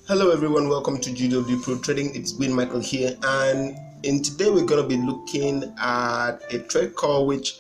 Hello everyone, welcome to GwPro Trading. It's been Michael here, and today we're going to be looking at a trade call which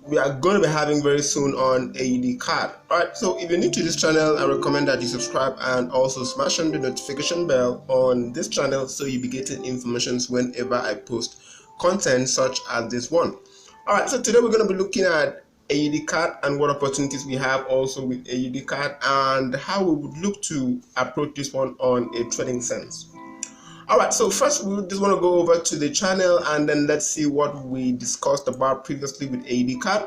we are going to be having very soon on Audcad. Alright, so if you're new to this channel, I recommend that you subscribe and also smash on the notification bell on this channel so you'll be getting information whenever I post content such as this one. Alright, so today we're going to be looking at Audcad and what opportunities we have also with Audcad and how we would look to approach this one on a trading sense. Alright, so first we just want to go over to the channel and then let's see what we discussed about previously with Audcad.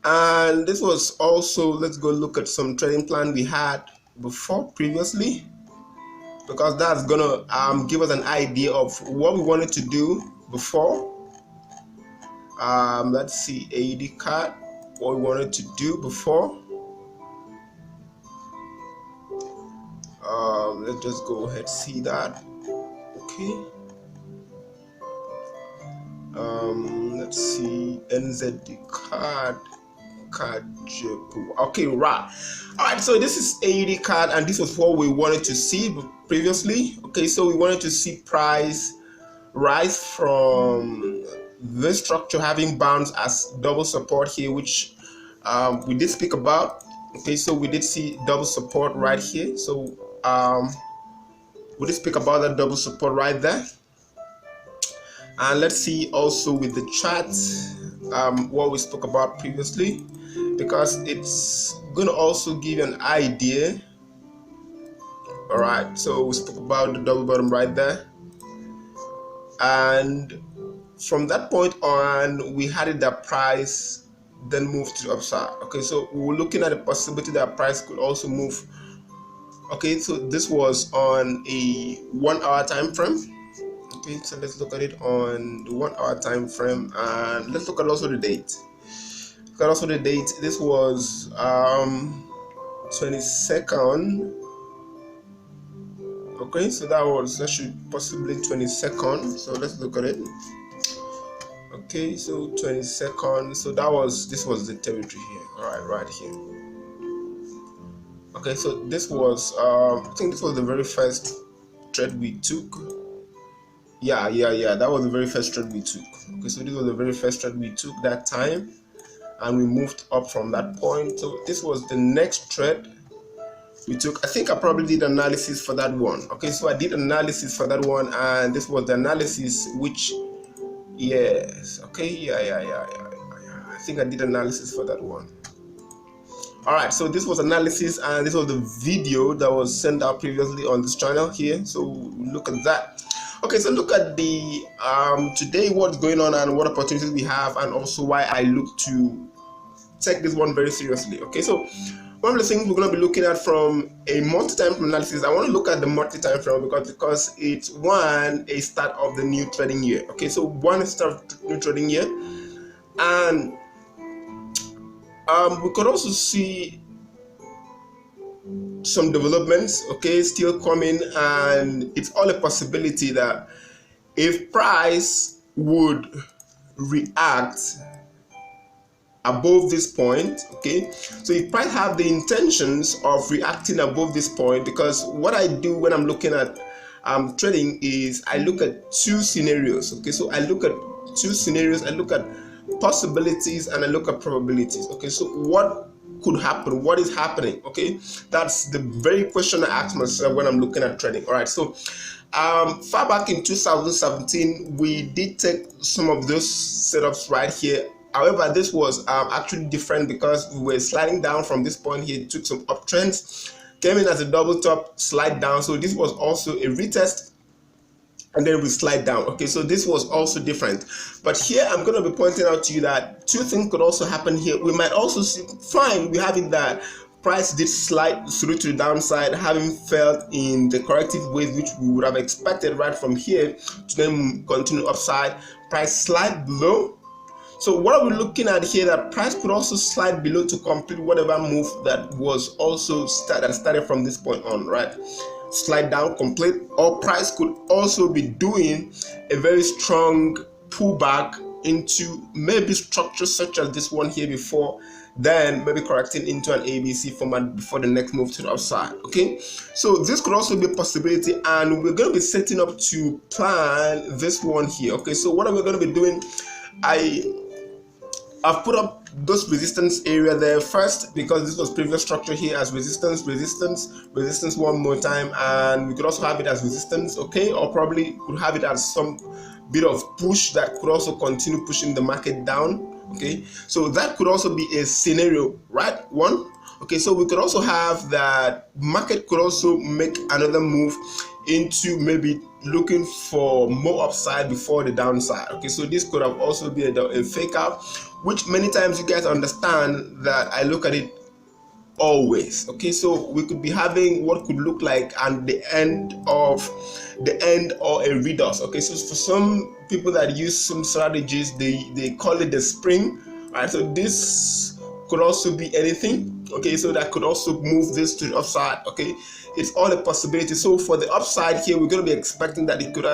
And this was also, let's go look at some trading plan we had before previously, because that's gonna give us an idea of what we wanted to do before. Let's see, Audcad, what we wanted to do before. Let's just go ahead and see that. Okay. Let's see, NZD card GwPro. Okay, right. Alright, so this is Audcad and this was what we wanted to see previously. Okay, so we wanted to see price rise from this structure having bounds as double support here, which we did speak about. Okay, so we did see double support right here, so we did speak about that double support right there. And let's see also with the chart what we spoke about previously, because it's gonna also give you an idea. All right, so we spoke about the double bottom right there, and from that point on, we had it that price then moved to the upside. Okay, so we were looking at the possibility that price could also move. Okay, so this was on a 1 hour time frame. Okay, so let's look at it on the 1 hour time frame, and let's look at also the date. Look at also the date. This was 22nd. Okay, so that should possibly 22nd. So let's look at it. Okay, so 22nd, so this was the territory here. All right, right here. Okay, so this was I think this was the very first trade we took. Yeah, that was the very first trade we took. Okay, so this was the very first trade we took that time, and we moved up from that point. So this was the next trade we took. I think I probably did analysis for that one. Okay, so I did analysis for that one, and this was the analysis which, yes, okay, yeah. I think I did analysis for that one. All right, so this was analysis, and this was the video that was sent out previously on this channel here. So look at that. Okay, so look at the today what's going on and what opportunities we have, and also why I look to take this one very seriously. Okay, so one of the things we're going to be looking at from a multi-time frame analysis, I want to look at the multi-time frame because it's a start of the new trading year. Okay, so one is start of the new trading year, and we could also see some developments, okay, still coming, and it's all a possibility that if price would react above this point, okay, so if price have the intentions of reacting above this point, because what I do when I'm looking at trading is I look at two scenarios. Okay, so I look at two scenarios, I look at possibilities and I look at probabilities. Okay, so what could happen, what is happening? Okay, that's the very question I ask myself when I'm looking at trading. All right, so far back in 2017 we did take some of those setups right here. However, this was actually different because we were sliding down from this point here, took some uptrends, came in as a double top, slide down. So this was also a retest, and then we slide down. Okay, so this was also different. But here I'm going to be pointing out to you that two things could also happen here. We might also see, fine, we have it that price did slide through to the downside, having felt in the corrective wave which we would have expected right from here to then continue upside. Price slide below. So what are we looking at here? That price could also slide below to complete whatever move that was also started from this point on, right? Slide down, complete, or price could also be doing a very strong pullback into maybe structures such as this one here before then maybe correcting into an ABC format before the next move to the upside. Okay, so this could also be a possibility, and we're going to be setting up to plan this one here. Okay, so what are we going to be doing? I've put up those resistance area there first because this was previous structure here as resistance one more time, and we could also have it as resistance, okay, or probably could have it as some bit of push that could also continue pushing the market down. Okay, so that could also be a scenario, right? One. Okay, so we could also have that market could also make another move into maybe looking for more upside before the downside. Okay, so this could have also been a fake out, which many times you guys understand that I look at it always. Okay, so we could be having what could look like and the end or a redos. Okay, so for some people that use some strategies, they call it the spring. Right, so this could also be anything. Okay, so that could also move this to the upside. Okay, it's all a possibility. So for the upside here, we're going to be expecting that it could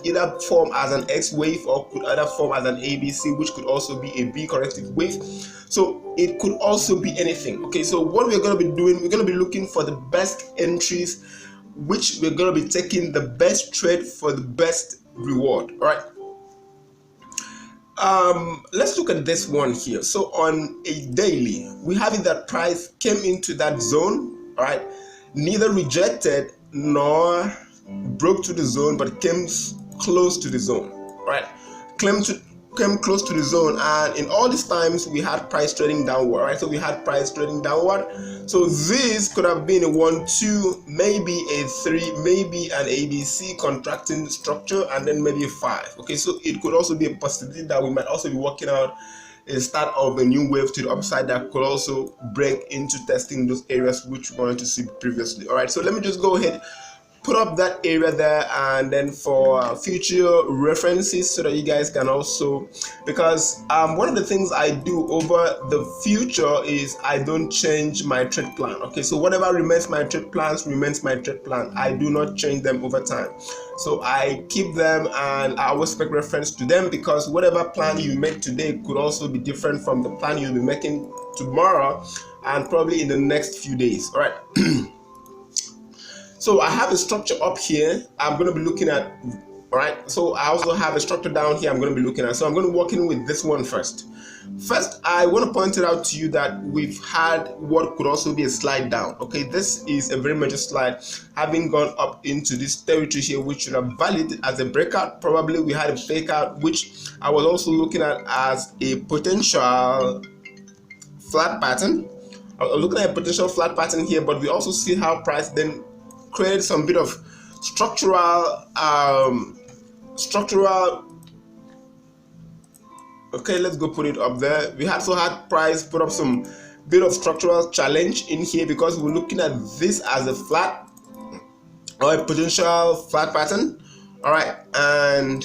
either form as an X wave or could either form as an ABC, which could also be a B corrective wave. So it could also be anything. Okay, so what we're going to be doing, we're going to be looking for the best entries, which we're going to be taking the best trade for the best reward. All right. Let's look at this one here. So on a daily, we have it that price came into that zone, all right, neither rejected nor broke to the zone, but came close to the zone, all right, came close to the zone, and in all these times we had price trading downward, right? So we had price trading downward. So this could have been a 1, 2, maybe a 3, maybe an ABC contracting structure, and then maybe a 5. Okay, so it could also be a possibility that we might also be working out a start of a new wave to the upside that could also break into testing those areas which we wanted to see previously. All right, so let me just go ahead, put up that area there, and then for future references so that you guys can also, because one of the things I do over the future is I don't change my trade plan. Okay, so whatever remains my trade plans remains my trade plan. I do not change them over time, so I keep them and I always make reference to them, because whatever plan you make today could also be different from the plan you'll be making tomorrow and probably in the next few days. All right. So I have a structure up here I'm going to be looking at, all right? So I also have a structure down here I'm going to be looking at. So I'm going to work in with this one first. First, I want to point it out to you that we've had what could also be a slide down. Okay, this is a very major slide, having gone up into this territory here, which should have validated as a breakout. Probably we had a fake out, which I was also looking at as a potential flat pattern. I was looking at a potential flat pattern here, but we also see how price then created some bit of structural okay, let's go put it up there. We also had price put up some bit of structural challenge in here, because we're looking at this as a flat or a potential flat pattern. All right, and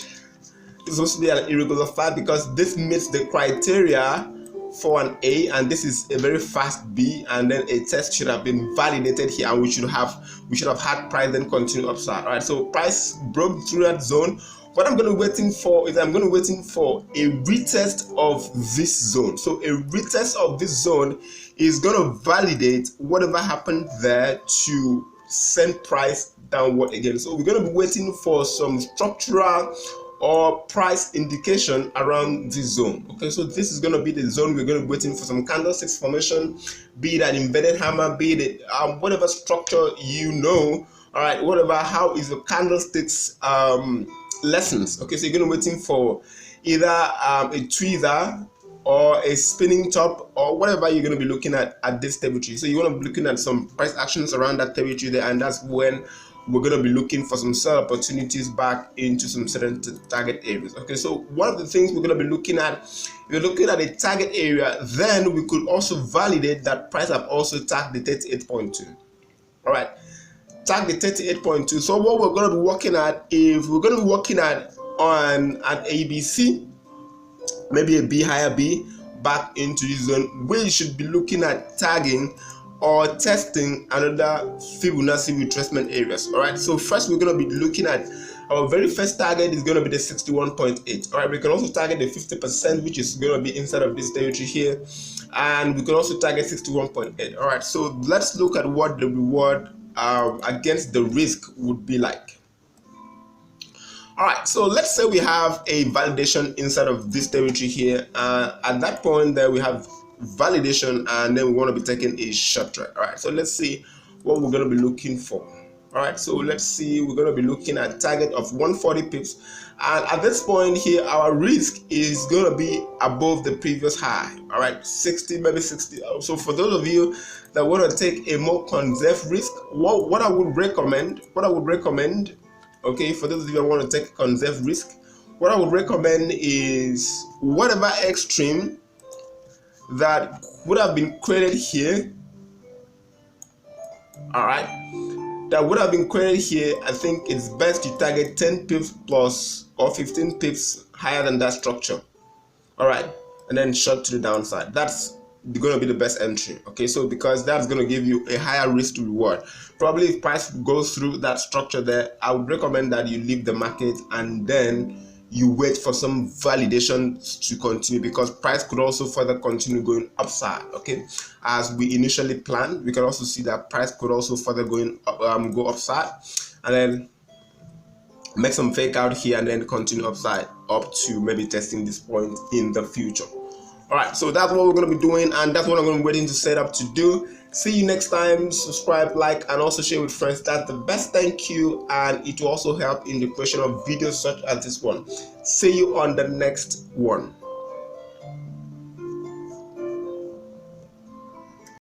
it's supposed to be an irregular flat because this meets the criteria for an A, and this is a very fast B, and then a test should have been validated here, and we should have had price then continue upside. All right, so price broke through that zone. What I'm going to be waiting for is I'm going to be waiting for a retest of this zone. So a retest of this zone is going to validate whatever happened there to send price downward again. So we're going to be waiting for some structural or price indication around this zone. Okay, so this is going to be the zone we're going to be waiting for some candlesticks formation, be it an embedded hammer, be it whatever structure you know. All right, whatever, how is the candlesticks lessons. Okay, so you're going to be waiting for either a tweezer or a spinning top or whatever you're going to be looking at this territory. So you want to be looking at some price actions around that territory there, and that's when we're going to be looking for some sell opportunities back into some certain target areas. Okay, so one of the things we're going to be looking at, if you're looking at a target area, then we could also validate that price have also tagged the 38.2. all right, tag the 38.2. so what we're going to be working at is we're going to be working at on an ABC, maybe a B, higher B, back into this zone. We should be looking at tagging or testing another Fibonacci retracement areas. All right, so first we're going to be looking at Our very first target is going to be the 61.8. All right, we can also target the 50%, which is going to be inside of this territory here, and we can also target 61.8. All right, so let's look at what the reward against the risk would be like. All right, so let's say we have a validation inside of this territory here. At that point there we have validation, and then we want to be taking a short trade. All right, so let's see what we're going to be looking for. All right, so let's see, we're going to be looking at target of 140 pips, and at this point here our risk is going to be above the previous high. All right, 60, maybe 60. So for those of you that want to take a more conservative risk, what I would recommend, okay, for those of you that want to take a conservative risk, what I would recommend is whatever extreme that would have been created here, all right, that would have been created here, I think it's best to target 10 pips plus or 15 pips higher than that structure. All right, and then short to the downside. That's going to be the best entry. Okay, so because that's going to give you a higher risk to reward. Probably if price goes through that structure there, I would recommend that you leave the market and then you wait for some validation to continue, because price could also further continue going upside. Okay, as we initially planned, we can also see that price could also further go upside, and then make some fake out here and then continue upside up to maybe testing this point in the future. All right, so that's what we're going to be doing, and that's what I'm going to be waiting to set up to do. See you next time. Subscribe, like, and also share with friends. That's the best thank you, and it will also help in the creation of videos such as this one. See you on the next one.